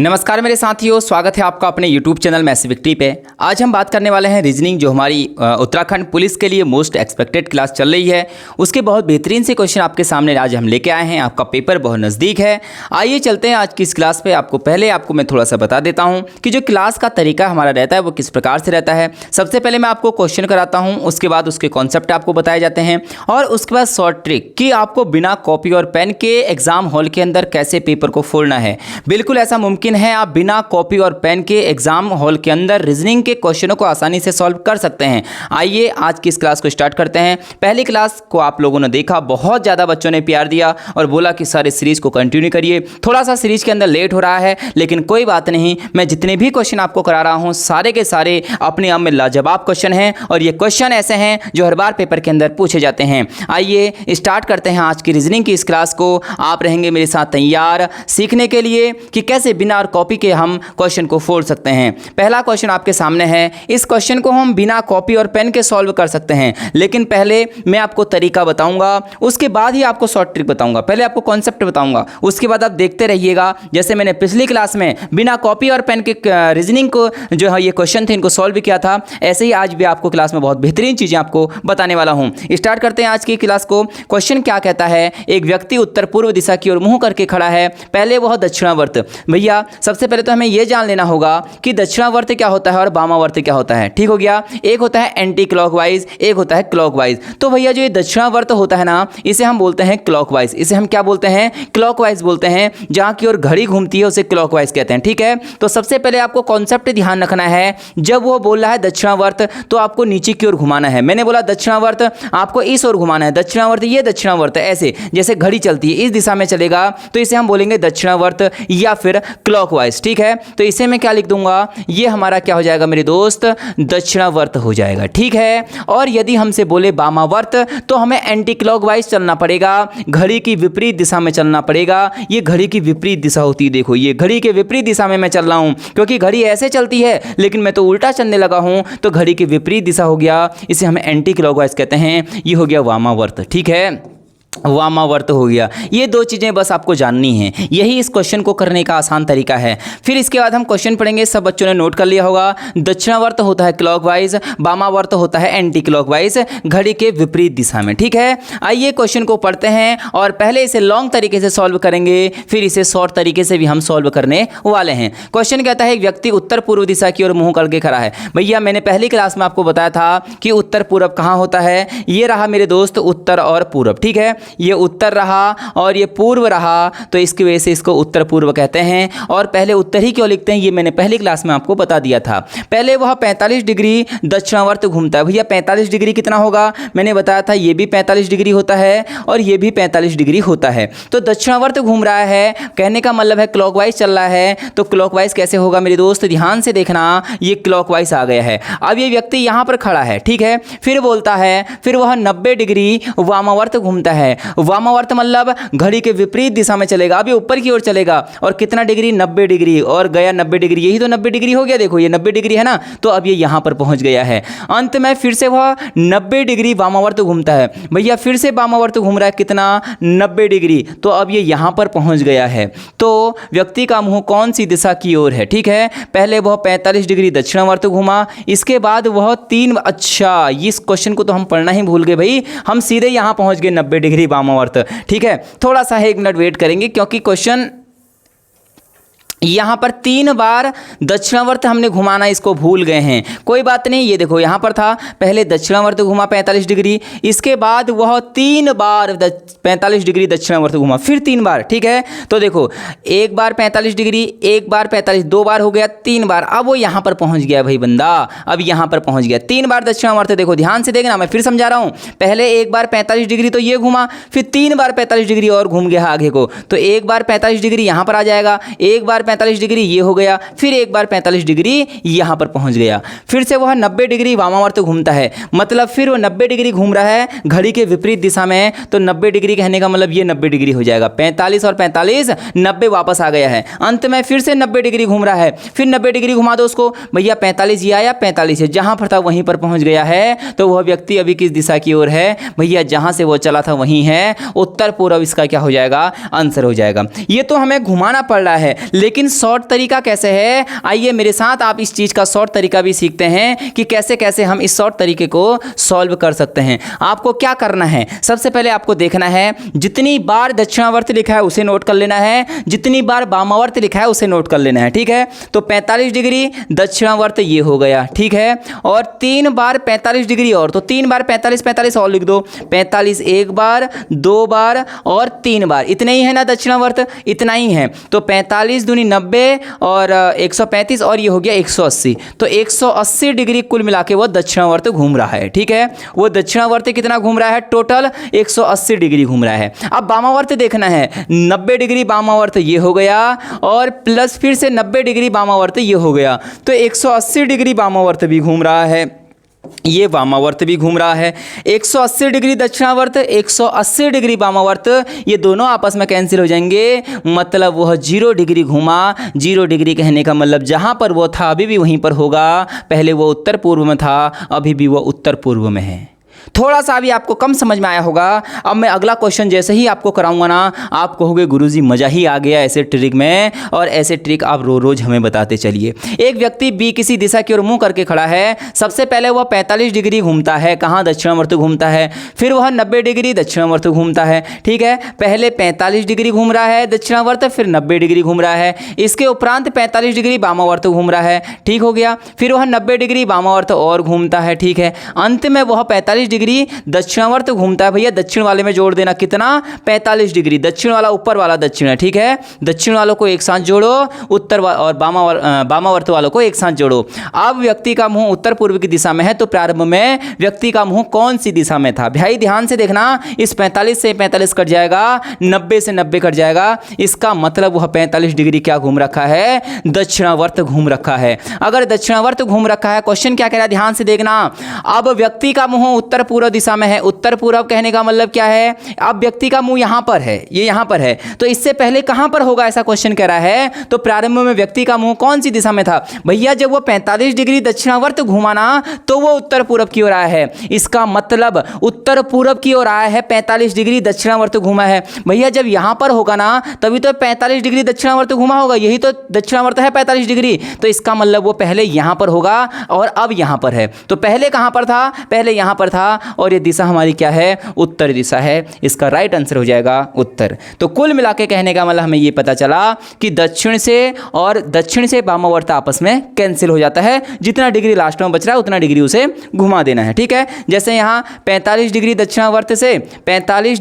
नमस्कार मेरे साथियों, स्वागत है आपका अपने YouTube चैनल मैथ्स विक्ट्री पे। आज हम बात करने वाले हैं रीजनिंग, जो हमारी उत्तराखंड पुलिस के लिए मोस्ट एक्सपेक्टेड क्लास चल रही है। उसके बहुत बेहतरीन से क्वेश्चन आपके सामने आज हम लेके आए हैं। आपका पेपर बहुत नज़दीक है। आइए चलते हैं आज की इस क्लास पे। आपको मैं थोड़ा सा बता देता हूँ कि जो क्लास का तरीका हमारा रहता है वो किस प्रकार से रहता है। सबसे पहले मैं आपको क्वेश्चन कराता हूँ, उसके बाद उसके कॉन्सेप्ट आपको बताए जाते हैं और उसके बाद शॉर्ट ट्रिक कि आपको बिना कॉपी और पेन के एग्जाम हॉल के अंदर कैसे पेपर को फोड़ना है। बिल्कुल ऐसा मुमकिन है, आप बिना कॉपी और पेन के एग्जाम हॉल के अंदर रीजनिंग के क्वेश्चनों को आसानी से सॉल्व कर सकते हैं। आइए आज की इस क्लास को स्टार्ट करते हैं। पहली क्लास को आप लोगों ने देखा, बहुत ज़्यादा बच्चों ने प्यार दिया और बोला कि सर इस सीरीज को कंटिन्यू करिए। थोड़ा सा सीरीज के अंदर लेट हो रहा है, लेकिन कोई बात नहीं। मैं जितने भी क्वेश्चन आपको करा रहा हूँ सारे के सारे अपने आप में लाजवाब क्वेश्चन हैं और ये क्वेश्चन ऐसे हैं जो हर बार पेपर के अंदर पूछे जाते हैं। आइए स्टार्ट करते हैं आज की रीजनिंग की इस क्लास को। आप रहेंगे मेरे साथ तैयार सीखने के लिए कि कैसे बिना और कॉपी के हम क्वेश्चन को फोड़ सकते हैं। पहला क्वेश्चन आपके सामने है। इस क्वेश्चन को हम बिना कॉपी और पेन के सॉल्व कर सकते हैं, लेकिन पहले मैं आपको तरीका बताऊंगा, उसके बाद ही आपको शॉर्ट ट्रिक बताऊंगा। पहले आपको कॉन्सेप्ट बताऊंगा, उसके बाद आप देखते रहिएगा। जैसे मैंने पिछली क्लास में बिना कॉपी और पेन के रीजनिंग को जो है ये क्वेश्चन थे इनको सॉल्व किया था, ऐसे ही आज भी आपको क्लास में बहुत बेहतरीन चीज़ें आपको बताने वाला हूँ। स्टार्ट करते हैं आज की क्लास को। क्वेश्चन क्या कहता है? एक व्यक्ति उत्तर पूर्व दिशा की ओर मुंह करके खड़ा है। पहले वह दक्षिणावर्त। भैया सबसे पहले तो हमें यह जान लेना होगा कि दक्षिणावर्त क्या होता है और वामावर्त क्या होता है। ठीक हो गया। एक होता है एंटी क्लॉकवाइज, एक होता है क्लॉकवाइज। तो भैया जो ये दक्षिणावर्त होता है ना, इसे हम बोलते हैं क्लॉकवाइज। इसे हम क्या बोलते हैं? क्लॉकवाइज बोलते हैं। जहां की ओर घड़ी घूमती है उसे क्लॉकवाइज कहते हैं। ठीक है, तो सबसे पहले आपको कॉन्सेप्ट ध्यान रखना है। जब वो बोल रहा है दक्षिणावर्त तो आपको नीचे की ओर घुमाना है। मैंने बोला दक्षिणावर्त, आपको इस ओर घुमाना है। दक्षिणावर्त, ये दक्षिणावर्त ऐसे जैसे घड़ी चलती है इस दिशा में चलेगा, तो इसे हम बोलेंगे दक्षिणावर्त या फिर क्लॉकवाइज। ठीक है, तो इसे मैं क्या लिख दूंगा? ये हमारा क्या हो जाएगा मेरे दोस्त? दक्षिणावर्त हो जाएगा। ठीक है, और यदि हमसे बोले वामावर्त तो हमें एंटी क्लॉकवाइज चलना पड़ेगा, घड़ी की विपरीत दिशा में चलना पड़ेगा। ये घड़ी की विपरीत दिशा होती है। देखो ये घड़ी के विपरीत दिशा में मैं चल रहा हूं, क्योंकि घड़ी ऐसे चलती है लेकिन मैं तो उल्टा चलने लगा हूं, तो घड़ी की विपरीत दिशा हो गया। इसे हमें एंटी क्लॉकवाइज कहते हैं। ये हो गया वामावर्त। ठीक है, वामावर्त हो गया। ये दो चीज़ें बस आपको जाननी हैं, यही इस क्वेश्चन को करने का आसान तरीका है। फिर इसके बाद हम क्वेश्चन पढ़ेंगे, सब बच्चों ने नोट कर लिया होगा। दक्षिणावर्त होता है क्लॉकवाइज, वामावर्त होता है एंटी क्लॉकवाइज, घड़ी के विपरीत दिशा में। ठीक है, आइए क्वेश्चन को पढ़ते हैं और पहले इसे लॉन्ग तरीके से सॉल्व करेंगे, फिर इसे शॉर्ट तरीके से भी हम सॉल्व करने वाले हैं। क्वेश्चन कहता है एक व्यक्ति उत्तर पूर्व दिशा की ओर मुंह करके खड़ा है। भैया मैंने पहली क्लास में आपको बताया था कि उत्तर पूर्व कहाँ होता है। ये रहा मेरे दोस्त उत्तर और पूर्व। ठीक है, ये उत्तर रहा और ये पूर्व रहा, तो इसकी वजह से इसको उत्तर पूर्व कहते हैं। और पहले उत्तर ही क्यों लिखते हैं ये मैंने पहली क्लास में आपको बता दिया था। पहले वह 45 डिग्री दक्षिणावर्त घूमता है। भैया 45 डिग्री कितना होगा? मैंने बताया था ये भी 45 डिग्री होता है और ये भी 45 डिग्री होता है। तो दक्षिणावर्त घूम रहा है, कहने का मतलब है क्लॉकवाइज चल रहा है। तो क्लॉकवाइज कैसे होगा मेरे दोस्त? ध्यान से देखना, ये क्लॉकवाइज आ गया है। अब ये व्यक्ति यहाँ पर खड़ा है। ठीक है, फिर बोलता है, फिर वह 90 डिग्री वामावर्त घूमता है। वामावर्त मतलब घड़ी के विपरीत दिशा में चलेगा। अब ये ऊपर की ओर चलेगा और कितना डिग्री? 90 डिग्री, और गया 90 डिग्री। यही तो 90 डिग्री हो गया। देखो ये 90 डिग्री है ना, तो अब ये यहां पर पहुंच गया है। अंत में फिर से वह 90 डिग्री वामावर्त घूमता है। भैया फिर से वामावर्त घूम रहा है, कितना? 90 डिग्री, तो अब ये यहां पर पहुंच गया है। तो व्यक्ति का मुंह कौन सी दिशा की ओर है? ठीक है, पहले वह 45 डिग्री दक्षिणावर्त घूमा, इसके बाद वह अच्छा इस क्वेश्चन को तो हम पढ़ना ही भूल गए भाई, हम सीधे यहां पहुंच गए 90 डिग्री वामावर्त। ठीक है, थोड़ा सा 1 मिनट वेट करेंगे क्योंकि क्वेश्चन यहाँ पर 3 बार दक्षिणावर्त हमने घुमाना इसको भूल गए हैं। कोई बात नहीं, ये देखो यहाँ पर था पहले दक्षिणावर्त घुमा 45 डिग्री, इसके बाद वह 3 बार 45 डिग्री दक्षिणावर्त घुमा, फिर 3 बार। ठीक है, तो देखो एक बार 45 डिग्री, एक बार 45, 2 बार हो गया, 3 बार। अब वो यहाँ पर पहुँच गया भाई बंदा, अब यहाँ पर पहुँच गया 3 बार दक्षिणावर्त। देखो ध्यान से देखना, मैं फिर समझा रहा हूँ। पहले एक बार 45 डिग्री तो ये घुमा, फिर 3 बार 45 डिग्री और घूम गया आगे को, तो एक बार 45 डिग्री यहाँ पर आ जाएगा, एक बार 45 डिग्री ये हो गया, फिर एक बार 45 डिग्री यहां पर पहुंच गया। फिर से वह 90 डिग्री वामावर्त घूमता है, मतलब फिर वो 90 डिग्री घूम रहा है घड़ी के विपरीत दिशा में, तो 90 डिग्री कहने का मतलब ये 90 डिग्री हो जाएगा। 45 और 45 90 वापस आ गया है। अंत में फिर से 90 डिग्री घूम रहा है, फिर 90 डिग्री घुमा दो उसको। भैया 45 ये आया, 45 है, जहां पर था वहीं पर पहुंच गया है। तो वह व्यक्ति अभी किस दिशा की ओर है? भैया जहां से वो चला था वहीं है, उत्तर पूर्व इसका क्या हो जाएगा? आंसर हो जाएगा। ये तो हमें घुमाना पड़ रहा है, लेकिन लेकिन शॉर्ट तरीका कैसे है, आइए मेरे साथ आप इस चीज़ का शॉर्ट तरीका भी सीखते हैं कि कैसे कैसे हम इस शॉर्ट तरीके को सॉल्व कर सकते हैं। आपको क्या करना है, सबसे पहले आपको देखना है जितनी बार दक्षिणावर्त लिखा है उसे नोट कर लेना है, जितनी बार वामावर्त लिखा है उसे नोट कर लेना है। ठीक है, तो 45 डिग्री दक्षिणावर्त ये हो गया। ठीक है, और 3 बार 45 डिग्री और, तो 3 बार 45 45 और लिख दो, 45 एक बार, 2 बार और 3 बार, इतने ही है ना दक्षिणावर्त, इतना ही है। तो 45 दूनी 90 और 135 और ये हो गया 180, तो 180 डिग्री कुल मिला के वो दक्षिणावर्त घूम रहा है। ठीक है, वो दक्षिणावर्त कितना घूम रहा है, टोटल 180 डिग्री घूम रहा है। अब वामावर्त देखना है, 90 डिग्री वामावर्त ये हो गया और प्लस फिर से 90 डिग्री वामावर्त ये हो गया, तो 180 डिग्री वामावर्त भी घूम रहा है, ये वामावर्त भी घूम रहा है। 180 डिग्री दक्षिणावर्त, 180 डिग्री वामावर्त, ये दोनों आपस में कैंसिल हो जाएंगे, मतलब वह 0 डिग्री घूमा। 0 डिग्री कहने का मतलब जहाँ पर वो था अभी भी वहीं पर होगा, पहले वो उत्तर पूर्व में था, अभी भी वो उत्तर पूर्व में है। थोड़ा सा भी आपको कम समझ में आया होगा। अब मैं अगला क्वेश्चन जैसे ही आपको कराऊंगा ना, आप कहोगे गुरुजी मज़ा ही आ गया ऐसे ट्रिक में, और ऐसे ट्रिक आप रोज़ हमें बताते चलिए। एक व्यक्ति बी किसी दिशा की ओर मुंह करके खड़ा है। सबसे पहले वह 45 डिग्री घूमता है, कहाँ, दक्षिणावर्त घूमता है। फिर वह 90 डिग्री दक्षिणावर्त घूमता है। ठीक है, पहले 45 डिग्री घूम रहा है दक्षिणावर्त, फिर 90 डिग्री घूम रहा है, इसके उपरांत 45 डिग्री वामावर्त घूम रहा है। ठीक हो गया, फिर वह 90 डिग्री वामावर्त और घूमता है। ठीक है, अंत में वह 45 डिग्री दक्षिणावर्त घूमता है। भैया दक्षिण वाले में जोड़ देना, कितना, 45 डिग्री, दक्षिण वाला ऊपर वाला दक्षिण है। ठीक है, दक्षिण वालों को एक साथ जोड़ो, उत्तर और वामावर्त वालों को एक साथ जोड़ो। अब व्यक्ति का मुंह उत्तर पूर्व की दिशा में है, तो प्रारंभ में व्यक्ति का मुंह कौन सी दिशा में था। भाई ध्यान से देखना, इस 45 से 45 कट जाएगा, 90 से 90 कट जाएगा, इसका मतलब वह 45 डिग्री क्या घूम रखा है, दक्षिणावर्त घूम रखा है। अगर दक्षिणावर्त घूम रखा है, क्वेश्चन क्या कह रहा है, ध्यान से देखना। अब व्यक्ति का मुंह उत्तर पूर्व दिशा में है, उत्तर पूर्व कहने का मतलब क्या है, अब व्यक्ति का मुंह यहां पर है, ये यहां पर है, तो इससे पहले कहां पर होगा ऐसा क्वेश्चन कह रहा है। तो प्रारंभ में व्यक्ति का मुंह कौन सी दिशा में था, भैया जब वो 45 डिग्री दक्षिणावर्त घुमा ना, तो वो उत्तर पूर्व की ओर आया है, इसका मतलब उत्तर पूर्व की ओर आया है, 45 डिग्री दक्षिणावर्त घुमा है। भैया जब यहां पर होगा ना, तभी तो 45 डिग्री दक्षिणावर्त घुमा होगा, यही तो दक्षिणावर्त है 45 डिग्री, तो इसका मतलब वो पहले यहां पर होगा और अब यहां पर है। तो पहले कहां पर था, पहले यहां पर था, और ये दिशा हमारी क्या है, उत्तर दिशा है। इसका राइट आंसर हो जाएगा उत्तर। तो कुल मिला के कहने का मतलब हमें ये पता चला कि दक्षिण से वामावर्त आपस में कैंसिल हो जाता है, जितना डिग्री लास्ट में बच रहा है उतना डिग्री उसे घुमा देना है। ठीक है, जैसे यहाँ 45 डिग्री दक्षिणावर्त से 45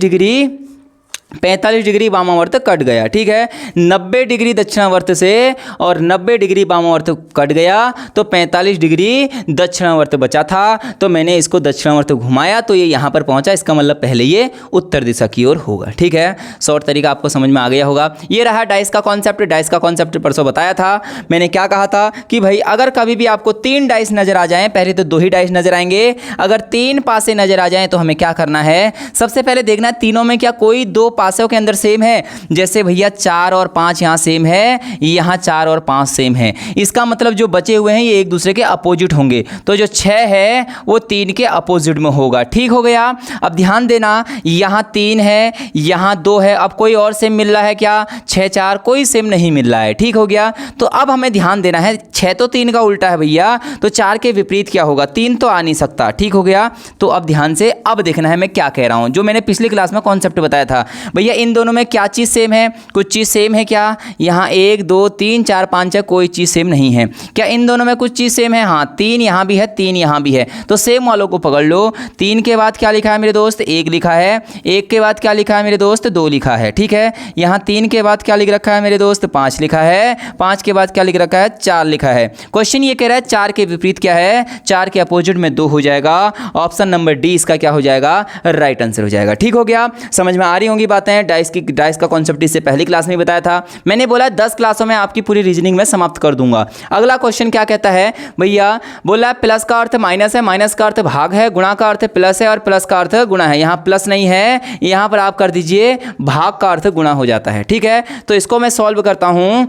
डिग्री वामावर्त कट गया। ठीक है, 90 डिग्री दक्षिणावर्त से और 90 डिग्री वामावर्त कट गया, तो 45 डिग्री दक्षिणावर्त बचा था, तो मैंने इसको दक्षिणावर्त घुमाया, तो ये यहाँ पर पहुँचा, इसका मतलब पहले ये उत्तर दिशा की ओर होगा। ठीक है, शॉर्ट तरीका आपको समझ में आ गया होगा। ये रहा डाइस का कॉन्सेप्ट। डाइस का कॉन्सेप्ट परसों बताया था मैंने, क्या कहा था कि भाई अगर कभी भी आपको 3 डाइस नजर आ जाएं, पहले तो 2 ही डाइस नजर आएंगे, अगर 3 पासे नजर आ जाएं तो हमें क्या करना है, सबसे पहले देखना तीनों में क्या कोई 2 पासों के अंदर सेम है। जैसे भैया 4 और 5 यहाँ सेम है, यहाँ 4 और 5 सेम है, इसका मतलब जो बचे हुए हैं ये एक दूसरे के अपोजिट होंगे, तो जो 6 है वो 3 के अपोजिट में होगा। ठीक हो गया, अब ध्यान देना, यहाँ 3 है, यहाँ 2 है, अब कोई और सेम मिल रहा है क्या, 6 4 कोई सेम नहीं मिल रहा है। ठीक हो गया, तो अब हमें ध्यान देना है, 6 तो 3 का उल्टा है भैया, तो 4 के विपरीत क्या होगा, 3 तो आ नहीं सकता। ठीक हो गया, तो अब ध्यान से अब देखना है मैं क्या कह रहा हूँ, जो मैंने पिछली क्लास में कॉन्सेप्ट बताया था। भैया इन दोनों में क्या चीज़ सेम है, कुछ चीज़ सेम है क्या, यहाँ 1 2 3 4 5 है, कोई चीज़ सेम नहीं है। क्या इन दोनों में कुछ चीज़ सेम है, हाँ 3 यहाँ भी है, 3 यहाँ भी है, तो सेम वालों को पकड़ लो। 3 के बाद क्या लिखा है मेरे दोस्त, 1 लिखा है, 1 के बाद क्या लिखा है मेरे दोस्त, 2 लिखा है। ठीक है, यहाँ 3 के बाद क्या लिख रखा है मेरे दोस्त, 5 लिखा है, 5 के बाद क्या लिख रखा है, 4 लिखा है। क्वेश्चन ये कह रहा है 4 के विपरीत क्या है, 4 के अपोजिट में 2 हो जाएगा, ऑप्शन नंबर डी इसका क्या हो जाएगा, राइट आंसर हो जाएगा। ठीक हो गया, समझ में आ रही होंगी बातें। डाइस का कॉन्सेप्ट इससे पहली क्लास में बताया था मैंने, बोला 10 क्लासों में आपकी पूरी रीजनिंग में समाप्त कर दूंगा। अगला क्वेश्चन क्या कहता है भैया, बोला प्लस का अर्थ माइनस है, माइनस का अर्थ भाग है, गुणा का अर्थ प्लस है और प्लस का अर्थ गुणा है। यहाँ प्लस नहीं है, यहाँ पर आप कर दीजिए भाग का अर्थ गुणा हो जाता है। ठीक है, तो इसको मैं सॉल्व करता हूँ।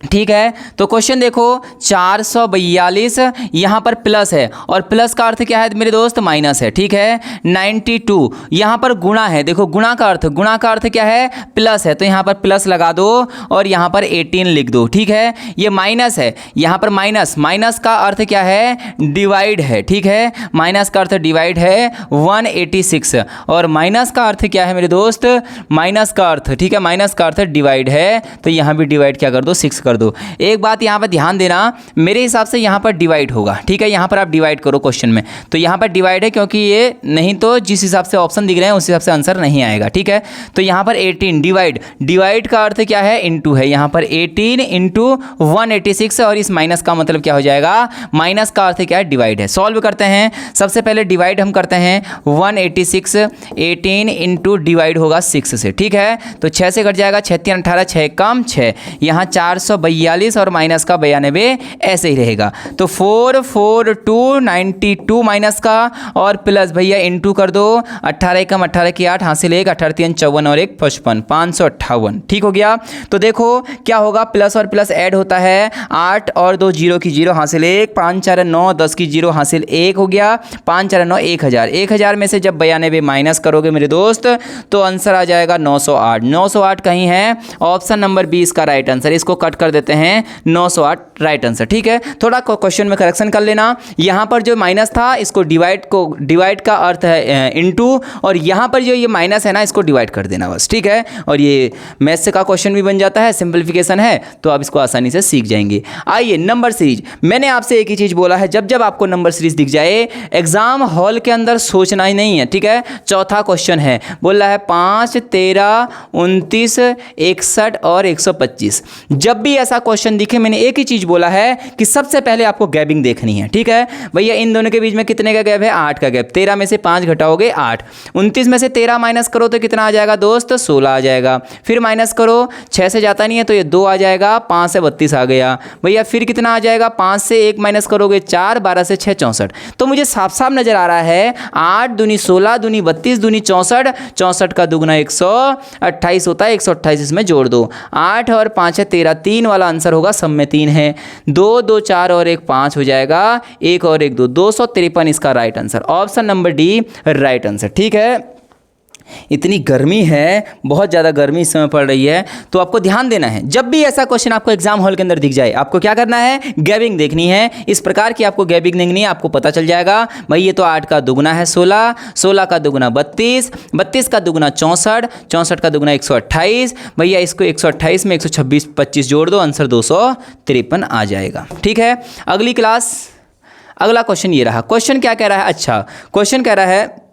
ठीक है। तो क्वेश्चन देखो 442 यहाँ पर प्लस है और प्लस का अर्थ क्या है मेरे दोस्त, माइनस है। ठीक है। 92 यहाँ पर गुणा है, देखो गुणा का अर्थ क्या है, प्लस है, तो यहाँ पर प्लस लगा दो और यहाँ पर 18 लिख दो। ठीक है। ये माइनस है, यहाँ पर माइनस का अर्थ क्या है, डिवाइड है। ठीक है। माइनस का अर्थ डिवाइड है 186 और माइनस का अर्थ क्या है मेरे दोस्त, माइनस का अर्थ, ठीक है, माइनस का अर्थ डिवाइड है, तो यहाँ भी डिवाइड क्या कर दो, 6 कर दो। एक बात यहाँ पर ध्यान देना, मेरे हिसाब से यहाँ पर डिवाइड होगा। ठीक है। यहाँ पर आप डिवाइड करो क्वेश्चन में, तो यहाँ पर डिवाइड है क्योंकि ये नहीं तो जिस हिसाब से ऑप्शन दिख रहे हैं उस हिसाब से आंसर नहीं आएगा। ठीक है। तो यहाँ पर 18 डिवाइड का अर्थ क्या है, इनटू है, यहाँ पर 18 इंटू 186 और इस माइनस का मतलब क्या हो जाएगा, माइनस का अर्थ क्या है, डिवाइड है। सॉल्व करते हैं, सबसे पहले डिवाइड हम करते हैं 186, 18 इंटू डिवाइड होगा 6 से। ठीक है। तो 6 से कट जाएगा, 6 3 18, 6 कम 6, यहाँ 442 और माइनस का 92 ऐसे ही रहेगा। तो 44292 माइनस का और प्लस भैया इंटू कर दो, 18 कम 18 की 8 हासिल 1, 18 3 54 और 1 55, 558। ठीक हो गया। तो देखो क्या होगा, प्लस और प्लस ऐड होता है, 8 और 2 0 की 0 हासिल 1, 5 4 9 10 की 0 हासिल 1 हो गया, 5 4 9 1000। 1000 में से जब 92 माइनस करोगे मेरे दोस्त तो आंसर आ जाएगा 908। 908 कहीं है, ऑप्शन नंबर 20 का राइट आंसर। इसको कट कर देते हैं, 908 राइट आंसर। ठीक है। थोड़ा क्वेश्चन में करेक्शन कर लेना, यहाँ पर जो माइनस था इसको डिवाइड का अर्थ है इनटू, और यहाँ पर जो ये माइनस है ना इसको डिवाइड कर देना बस। ठीक है। और ये मैथ्स का क्वेश्चन भी बन जाता है, सिंपलीफिकेशन है, तो आप इसको आसानी से सीख जाएंगे। आइए नंबर सीरीज, मैंने आपसे एक ही चीज़ बोला है, जब आपको नंबर सीरीज दिख जाए एग्जाम हॉल के अंदर सोचना ही नहीं है। ठीक है। चौथा क्वेश्चन है, बोल रहा है 5 13 29 61 और 125। जब भी ऐसा क्वेश्चन दिखे मैंने एक ही चीज बोला है कि सबसे पहले आपको गैपिंग देखनी है। ठीक है भैया, इन दोनों के बीच में कितने का गैप है, 8 का गैप। 13 में से 5 घटाओगे 8, 29 में से 13 माइनस करो तो कितना आ जाएगा दोस्त, 16 आ जाएगा। फिर माइनस करो, 6 से जाता नहीं है तो ये 2 आ जाएगा, 5 से 32 आ गया भैया। फिर कितना आ जाएगा, 5 से 1 माइनस करोगे 4, 12 से 6 64। तो मुझे साफ साफ नजर आ रहा है 8 दूनी 16 दूनी 32 दूनी 64, 64 का दुगना 128 होता है, 128 इसमें जोड़ दो, 8 और 5 है 13, 3 वाला आंसर होगा, सब में 3 है, 2 2 4 और 1 5 हो जाएगा, 1 और 1 2, 253 इसका right answer, option number D right answer. ठीक है। इतनी गर्मी है, बहुत ज़्यादा गर्मी इस समय पड़ रही है, तो आपको ध्यान देना है, जब भी ऐसा क्वेश्चन आपको एग्जाम हॉल के अंदर दिख जाए आपको क्या करना है, गैपिंग देखनी है। इस प्रकार की आपको गैपिंग देखनी है, आपको पता चल जाएगा भाई ये तो 8 का दुगना है 16, 16 का दुगना 32, 32 का दुगना 64, 64 का दुगना 128, भैया इसको 128 में 126 25 जोड़ दो, आंसर 253 आ जाएगा। ठीक है। अगला क्वेश्चन ये रहा। क्वेश्चन क्या कह रहा है, अच्छा क्वेश्चन कह रहा है,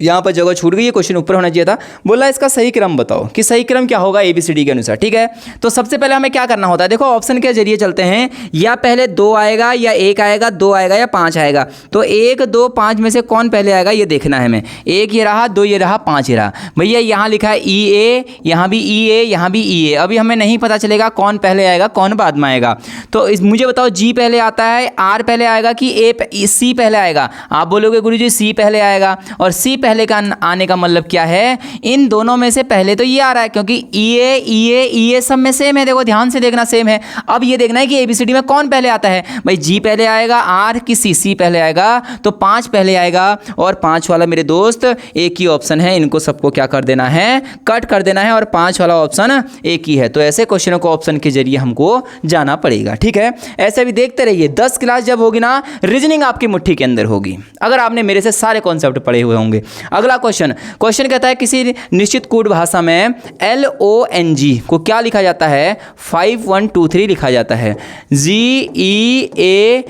यहाँ पर जगह छूट गई है, क्वेश्चन ऊपर होना चाहिए था, बोला इसका सही क्रम बताओ कि सही क्रम क्या होगा ABCD के अनुसार। ठीक है। तो सबसे पहले हमें क्या करना होता है, देखो ऑप्शन के जरिए चलते हैं, या पहले 2 आएगा या 1 आएगा, 2 आएगा या 5 आएगा, तो 1 2 5 में से कौन पहले आएगा ये देखना है हमें। 1 ये रहा, 2 ये रहा, 5 ये रहा। भैया यहाँ लिखा है EA, यहाँ भी EA, यहाँ भी EA, अभी हमें नहीं पता चलेगा कौन पहले आएगा कौन बाद में आएगा। तो मुझे बताओ G पहले आता है, R पहले आएगा कि C पहले आएगा। आप बोलोगे गुरुजी C पहले आएगा, और C पहले का आने का मतलब क्या है, इन दोनों में से पहले तो ये आ रहा है, क्योंकि EA सब में सेम है, देखो ध्यान से देखना सेम है। अब ये देखना है कि ABCD में कौन पहले आता है, भाई G पहले आएगा, R की C पहले आएगा, तो 5 पहले आएगा, और 5 वाला मेरे दोस्त एक ही ऑप्शन है, इनको सबको क्या कर देना है, कट कर देना है, और 5 वाला ऑप्शन एक ही है। तो ऐसे क्वेश्चनों को ऑप्शन के जरिए हमको जाना पड़ेगा। ठीक है। ऐसे भी देखते रहिए, 10 क्लास जब होगी ना, रीजनिंग आपकी मुट्ठी के अंदर होगी, अगर आपने मेरे से सारे कॉन्सेप्ट पढ़े हुए होंगे। अगला क्वेश्चन कहता है किसी निश्चित कोड भाषा में LONG को क्या लिखा जाता है, 5123 लिखा जाता है, GEAR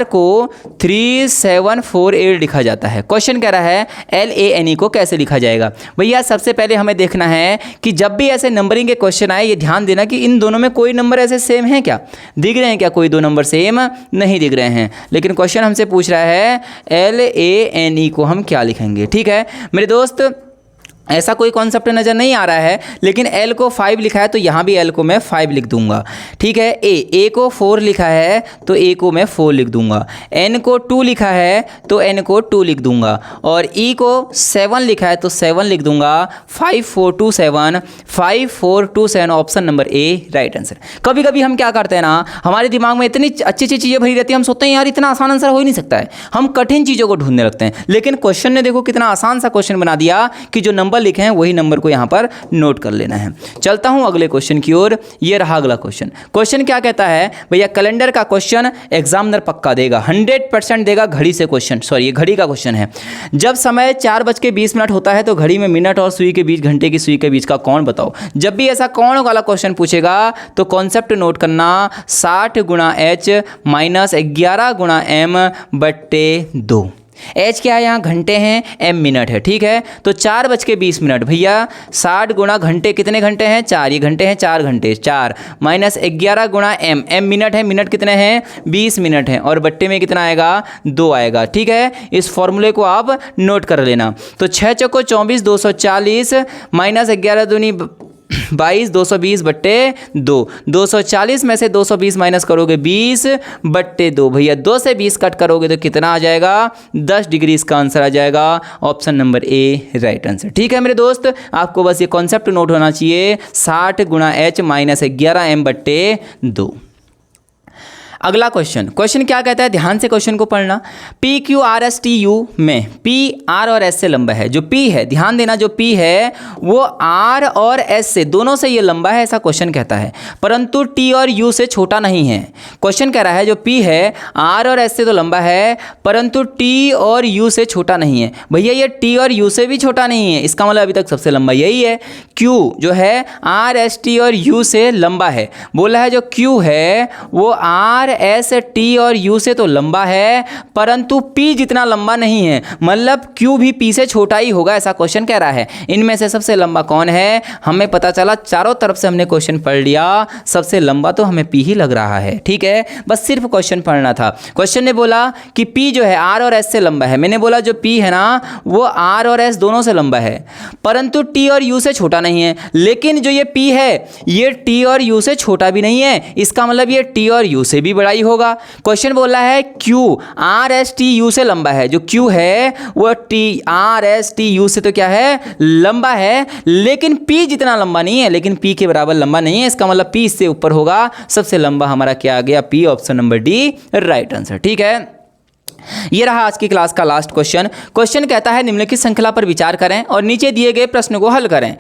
को 3748 लिखा जाता है। क्वेश्चन कह रहा है LANE को कैसे लिखा जाएगा। भैया सबसे पहले हमें देखना है कि जब भी ऐसे नंबरिंग के क्वेश्चन आए, ये ध्यान देना कि इन दोनों में कोई नंबर ऐसे सेम है क्या, दिख रहे हैं क्या, कोई 2 नंबर सेम नहीं दिख रहे हैं, लेकिन क्वेश्चन हमसे पूछ रहा है LANE को हम क्या लिखेंगे। ठीक है मेरे दोस्त, ऐसा कोई कॉन्सेप्ट नज़र नहीं आ रहा है, लेकिन L को 5 लिखा है तो यहाँ भी L को मैं 5 लिख दूंगा। ठीक है, A को 4 लिखा है तो A को मैं 4 लिख दूंगा। N को 2 लिखा है तो N को 2 लिख दूंगा, और E को 7 लिखा है तो 7 लिख दूंगा। 5 4 2 7, 5 4 2 7, option number A right answer. कभी कभी हम क्या करते हैं ना, हमारे दिमाग में इतनी अच्छी अच्छी चीज़ें भरी रहती है, हम सोचते हैं यार इतना आसान आंसर हो ही नहीं सकता है, हम कठिन चीज़ों को ढूंढने लगते हैं। लेकिन क्वेश्चन ने देखो कितना आसान सा क्वेश्चन बना दिया कि जो नंबर लिखे हैं वही नंबर को यहाँ पर नोट कर लेना है। चलता हूँ अगले क्वेश्चन की ओर। ये रहा अगला क्वेश्चन। क्वेश्चन क्या कहता है भैया, कैलेंडर का क्वेश्चन एग्जामिनर पक्का देगा, 100% देगा घड़ी से क्वेश्चन, सॉरी ये घड़ी का क्वेश्चन है। जब समय 4:20 होता है तो घड़ी में मिनट और सुई के बीच, घंटे की सुई के बीच का कोण बताओ। जब भी ऐसा कोण वाला क्वेश्चन पूछेगा तो कॉन्सेप्ट नोट करना, 60 गुणा H माइनस 11 गुणा M/2। H क्या है, यहाँ घंटे हैं, M मिनट है। ठीक है, तो 4:20 भैया 60 गुणा घंटे, कितने घंटे हैं 4, ये घंटे हैं 4 घंटे, 4 माइनस 11 गुणा M, M मिनट है, मिनट कितने हैं 20 मिनट हैं, और बट्टे में कितना आएगा 2 आएगा। ठीक है, इस फॉर्मूले को आप नोट कर लेना। तो 6 चौको 24, 240 माइनस 11 दूनी 22, 220/2, 240 में से 220 माइनस करोगे 20/2, भैया 2 से 20 कट करोगे तो कितना आ जाएगा 10 डिग्री, इसका आंसर आ जाएगा option number A right answer. ठीक है मेरे दोस्त, आपको बस ये कॉन्सेप्ट नोट होना चाहिए, 60 गुणा H माइनस 11 M/2। अगला क्वेश्चन क्या कहता है, ध्यान से क्वेश्चन को पढ़ना। PQRSTU में P R और S से लंबा है। जो P है, ध्यान देना, जो P है वो R और S से, दोनों से ये लंबा है, ऐसा क्वेश्चन कहता है, परंतु T और U से छोटा नहीं है। क्वेश्चन कह रहा है जो P है R और S से तो लंबा है, परंतु T और U से छोटा नहीं है। भैया ये T और U से भी छोटा नहीं है, इसका मतलब अभी तक सबसे लंबा यही है। Q जो है R S T और U से लंबा है। बोला है जो Q है वो R S T और U से तो लंबा है, परंतु P जितना लंबा नहीं है, मतलब Q भी P से छोटा ही होगा, ऐसा क्वेश्चन कह रहा है। इनमें से सबसे लंबा कौन है, हमें पता चला, चारों तरफ से हमने क्वेश्चन पढ़ लिया, सबसे लंबा तो हमें P ही लग रहा है। ठीक है, बस सिर्फ क्वेश्चन पढ़ना था। क्वेश्चन ने बोला कि P जो है R और S से लंबा है। मैंने बोला जो P है ना वो R और S दोनों से लंबा है, परंतु T और U से छोटा नहीं है। लेकिन जो ये P है ये T और U से छोटा भी नहीं है, इसका मतलब ये T और U से भी बड़ा ही होगा। क्वेश्चन बोल रहा है Q R S T U से लंबा है। जो Q है वो T R S T U से तो क्या है, लंबा है, लेकिन P जितना लंबा नहीं है, लेकिन P के बराबर लंबा नहीं है, इसका मतलब P इससे ऊपर होगा। सबसे लंबा हमारा क्या आ गया, P, option number D right answer. ठीक है, ये रहा आज की क्लास का लास्ट क्वेश्चन कहता है निम्नलिखित श्रृंखला पर विचार करें और नीचे दिए गए प्रश्न को हल करें।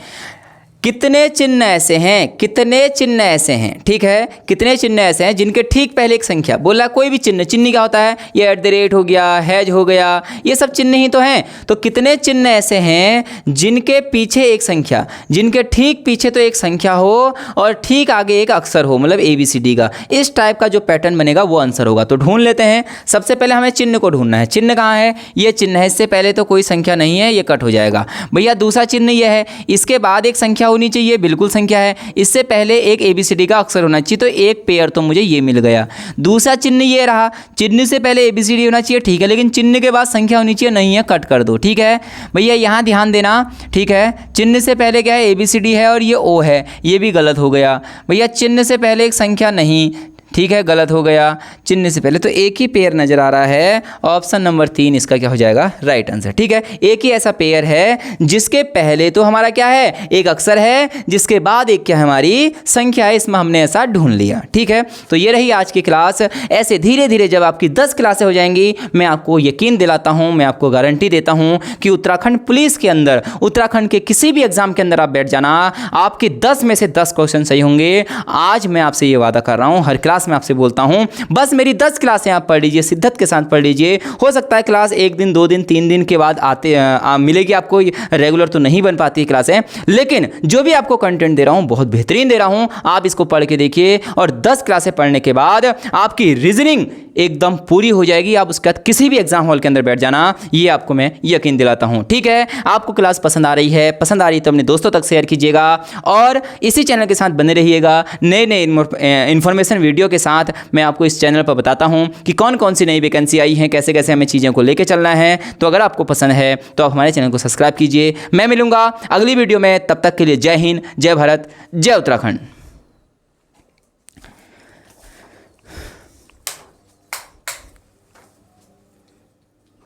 कितने चिन्ह ऐसे हैं, कितने चिन्ह ऐसे हैं, ठीक है, कितने चिन्ह ऐसे हैं जिनके ठीक पहले एक संख्या, बोला कोई भी चिन्ह, चिन्ह क्या होता है, ये @ हो गया, हैज हो गया, ये सब चिन्ह ही तो हैं। तो कितने चिन्ह ऐसे हैं जिनके पीछे एक संख्या, जिनके ठीक पीछे तो एक संख्या हो और ठीक आगे एक अक्षर हो, मतलब ABCD का, इस टाइप का जो पैटर्न बनेगा वो आंसर होगा। तो ढूंढ लेते हैं। सबसे पहले हमें चिन्ह को ढूंढना है। चिन्ह कहाँ है, ये चिन्ह है, इससे पहले तो कोई संख्या नहीं है, ये कट हो जाएगा। भैया दूसरा चिन्ह ये है, इसके बाद एक संख्या होनी चाहिए, बिल्कुल संख्या है, इससे पहले एक ABCD का अक्षर होना चाहिए, तो एक पेयर तो मुझे ये मिल गया। दूसरा चिन्ह ये रहा, चिन्ह से पहले ABCD होना चाहिए, ठीक है, लेकिन चिन्ह के बाद संख्या होनी चाहिए, नहीं है, कट कर दो। ठीक है भैया, यहाँ ध्यान देना, ठीक है, चिन्ह से पहले क्या है, ABCD है और ये O है, ये भी गलत हो गया। भैया चिन्ह से पहले एक संख्या नहीं, ठीक है, गलत हो गया। चिन्ह से पहले तो एक ही पेयर नजर आ रहा है, ऑप्शन नंबर 3 इसका क्या हो जाएगा, राइट आंसर। ठीक है, एक ही ऐसा पेयर है जिसके पहले तो हमारा क्या है, एक अक्षर है, जिसके बाद एक क्या है, हमारी संख्या है, इसमें हमने ऐसा ढूंढ लिया। ठीक है, तो ये रही आज की क्लास। ऐसे धीरे धीरे जब आपकी 10 क्लासें हो जाएंगी, मैं आपको यकीन दिलाता हूँ, मैं आपको गारंटी देता हूँ कि उत्तराखंड पुलिस के अंदर, उत्तराखंड के किसी भी एग्जाम के अंदर आप बैठ जाना, आपके 10 में से 10 क्वेश्चन सही होंगे। आज मैं आपसे ये वादा कर रहा हूँ, हर क्लास में आपसे बोलता हूं, बस मेरी 10 क्लासें आप पढ़ लीजिए, शिद्दत के साथ पढ़ लीजिए। हो सकता है क्लास 1 दिन 2 दिन 3 दिन के बाद मिलेगी आपको, रेगुलर तो नहीं बन पाती क्लासें, लेकिन जो भी आपको कंटेंट दे रहा हूं बहुत बेहतरीन दे रहा हूं, आप इसको पढ़ के देखिए, और 10 क्लासें पढ़ने के बाद आपकी रीजनिंग एकदम पूरी हो जाएगी। आप उसके बाद किसी भी एग्जाम हॉल के अंदर बैठ जाना, ये आपको मैं यकीन दिलाता हूं। ठीक है, आपको क्लास पसंद आ रही है, पसंद आ रही तो अपने दोस्तों तक शेयर कीजिएगा, और इसी चैनल के साथ बने रहिएगा। नए नए इन्फॉर्मेशन वीडियो वीडियो के साथ मैं आपको इस चैनल पर बताता हूँ कि कौन कौन सी नई वैकेंसी आई हैं, कैसे कैसे हमें चीज़ों को लेकर चलना है। तो अगर आपको पसंद है तो आप हमारे चैनल को सब्सक्राइब कीजिए। मैं मिलूंगा अगली वीडियो में, तब तक के लिए जय हिंद, जय भारत, जय उत्तराखंड।